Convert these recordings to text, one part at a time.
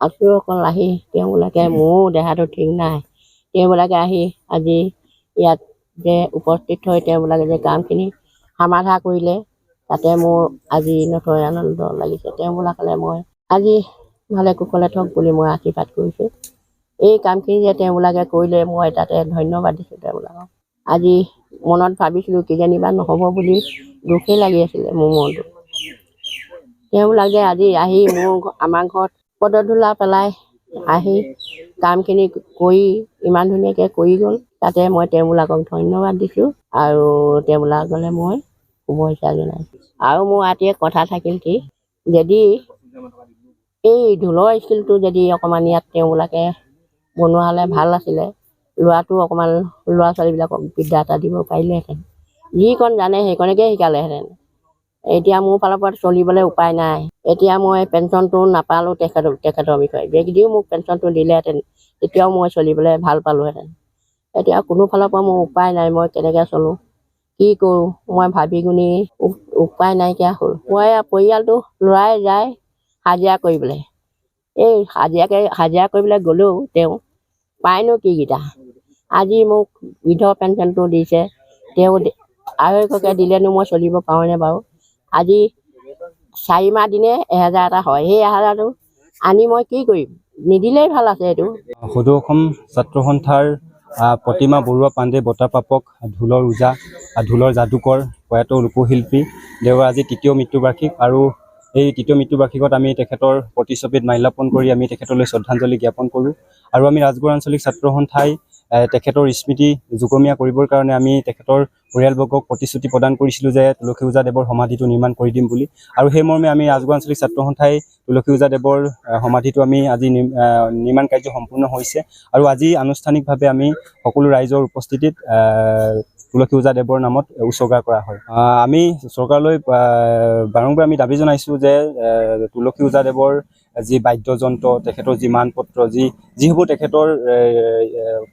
আছোঁ অকল আহি তেওঁবিলাকে মোৰো দেহাটো ঠিক নাই তেওঁবিলাকে আহি আজি ইয়াত যে উপস্থিত হৈ তেওঁবিলাকে যে কামখিনি সমাধা কৰিলে তাতে মোৰ আজি নথৈ আনন্দ লাগিছে তেওঁবিলাকলে মই আজি ভালে কুশলে থওক বুলি মই আশীৰ্বাদ কৰিছোঁ এই কামখিনি যে তেওঁবিলাকে কৰিলে মই তাতে ধন্যবাদ দিছোঁ তেওঁবিলাকক আজি মনত ভাবিছিলোঁ কিজানিবা নহ'ব বুলি দুখেই লাগি আছিলে মোৰ মনটো তেওঁবিলাকে আজি আহি মোৰ আমাৰ ঘৰত পদধূলা পেলাই আহি কামখিনি কৰি ইমান ধুনীয়াকৈ কৰি গ'ল তাতে মই তেওঁবিলাকক ধন্যবাদ দিছোঁ আৰু তেওঁবিলাকলৈ মই শুভেচ্ছা জনাইছোঁ আৰু মোৰ আজি কথা থাকিল কি যদি এই ঢোলৰ স্কিলটো যদি অকণমান ইয়াত তেওঁবিলাকে বনোৱা হ'লে ভাল আছিলে ল'ৰাটো অকণমান ল'ৰা ছোৱালীবিলাকক বিদ্যা এটা দিব পাৰিলেহেঁতেন যিকণ জানে সেইকণকে শিকালেহেঁতেন এতিয়া মোৰ ফালৰ পৰা চলিবলৈ উপায় নাই এতিয়া মই পেঞ্চনটো নাপালোঁ তেখেতৰ বিষয়ে যদিও মোক পেঞ্চনটো দিলেহেঁতেন তেতিয়াও মই চলিবলৈ ভাল পালোঁহেঁতেন এতিয়া কোনো ফালৰ পৰা মোৰ উপায় নাই মই কেনেকৈ চলোঁ কি কৰোঁ মই ভাবি গুণি উপায় নাইকিয়া হ'ল মই পৰিয়ালটো ল'ৰাই যায় হাজিৰা কৰিবলৈ এই হাজিৰা কৰিবলৈ গ'লেও তেওঁ পায়নো কিকেইটা আজি মোক বৃদ্ধ পেঞ্চনটো দিছে তেওঁ আঢ়ৈশকৈ দিলেনো মই চলিব পাৰোঁনে বাৰু আজি 4 মাহ দিনে 1000 এটা হয় সেই 1000টো আনি মই কি কৰিম নিদিলেই ভাল আছে এইটো সদৌ অসম ছাত্ৰ সন্থাৰ প্ৰতিমা বৰুৱা পাণ্ডে বঁটাপ্ৰাপক ঢোলৰ ওজা ঢোলৰ যাদুকৰ প্ৰয়াত লোকশিল্পী দেওবাৰ আজি 3য় মৃত্যুবাৰ্ষিক আৰু এই 3য় মৃত্যুবাৰ্ষিকত আমি তেখেতৰ প্ৰতিচ্ছবিত মাল্যাৰ্পণ কৰি আমি তেখেতলৈ শ্ৰদ্ধাঞ্জলি জ্ঞাপন কৰোঁ আৰু আমি ৰাজগড় আঞ্চলিক ছাত্ৰ সন্থাই তেখেতৰ স্মৃতি যুগমীয়া কৰিবৰ কাৰণে আমি তেখেতৰ পৰিয়ালবৰ্গক প্ৰতিশ্ৰুতি প্ৰদান কৰিছিলোঁ যে তুলসী ওজা দেৱৰ সমাধিটো নিৰ্মাণ কৰি দিম বুলি আৰু সেই মৰ্মে আমি ৰাজগড় আঞ্চলিক ছাত্ৰ সন্থাই তুলসী ওজা দেৱৰ সমাধিটো আমি আজি নিৰ্মাণ কাৰ্য সম্পূৰ্ণ হৈছে আৰু আজি আনুষ্ঠানিকভাৱে আমি সকলো ৰাইজৰ উপস্থিতিত তুলসী ওজা দেৱৰ নামত উৎসৰ্গা কৰা হয় আমি চৰকাৰলৈ বাৰম্বাৰ আমি দাবী জনাইছোঁ যে তুলসী ওজা দেৱৰ যি বাদ্যযন্ত্ৰ তেখেতৰ যি মানপত্ৰ যিসমূহ তেখেতৰ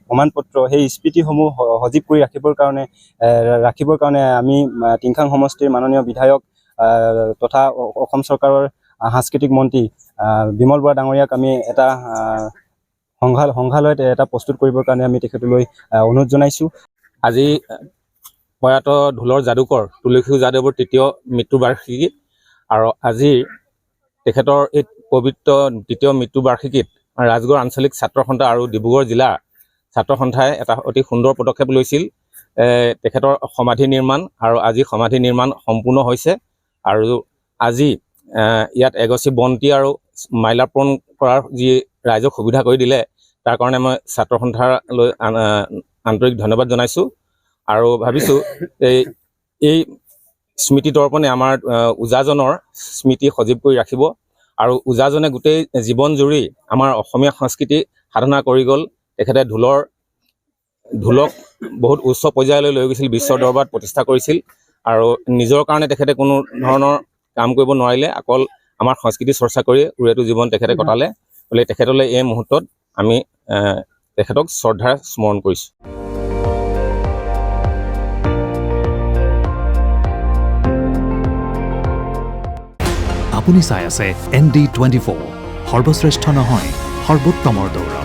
প্ৰমাণপত্ৰ সেই স্মৃতিসমূহ সজীৱ কৰি ৰাখিবৰ কাৰণে আমি টিংখাং সমষ্টিৰ মাননীয় বিধায়ক তথা অসম চৰকাৰৰ সাংস্কৃতিক মন্ত্ৰী বিমল বৰা ডাঙৰীয়াক আমি এটা সংগ্ৰহালয়ত এটা প্ৰস্তুত কৰিবৰ কাৰণে আমি তেখেতলৈ অনুৰোধ জনাইছোঁ আজি প্ৰয়াত ঢোলৰ যাদুকৰ তুলসী ওজা দেৱৰ 3য় মৃত্যুবাৰ্ষিকী আৰু আজি তেখেতৰ এই পবিত্ৰ 2য় মৃত্যুবাৰ্ষিকীত ৰাজগড় আঞ্চলিক ছাত্ৰ সন্থা আৰু ডিব্ৰুগড় জিলাৰ ছাত্ৰ সন্থাই এটা অতি সুন্দৰ পদক্ষেপ লৈছিল তেখেতৰ সমাধি নিৰ্মাণ আৰু আজি সমাধি নিৰ্মাণ সম্পূৰ্ণ হৈছে আৰু আজি ইয়াত এগছি বন্তি আৰু মাল্যাৰ্পণ কৰাৰ যি ৰাইজক সুবিধা কৰি দিলে তাৰ কাৰণে মই ছাত্ৰ সন্থালৈ আন্তৰিক ধন্যবাদ জনাইছোঁ আৰু ভাবিছোঁ এই স্মৃতি দৰ্পণে আমাৰ ওজাজনৰ স্মৃতি সজীৱ কৰি ৰাখিব আৰু ওজাজনে গোটেই জীৱন জুৰি আমাৰ অসমীয়া সংস্কৃতি সাধনা কৰি গ'ল তেখেতে ঢোলক বহুত উচ্চ পৰ্যায়লৈ লৈ গৈছিল বিশ্বৰ দৰবাৰত প্ৰতিষ্ঠা কৰিছিল আৰু নিজৰ কাৰণে তেখেতে কোনো ধৰণৰ কাম কৰিব নোৱাৰিলে অকল আমাৰ সংস্কৃতি চৰ্চা কৰি উৰেটো জীৱন তেখেতে কটালে বুলি তেখেতলৈ এই মুহূৰ্তত আমি তেখেতক শ্ৰদ্ধাৰে স্মৰণ কৰিছোঁ আপুনি চাই আছে ND24 সৰ্বশ্ৰেষ্ঠ নহয় সৰ্বোত্তমৰ দৌৰ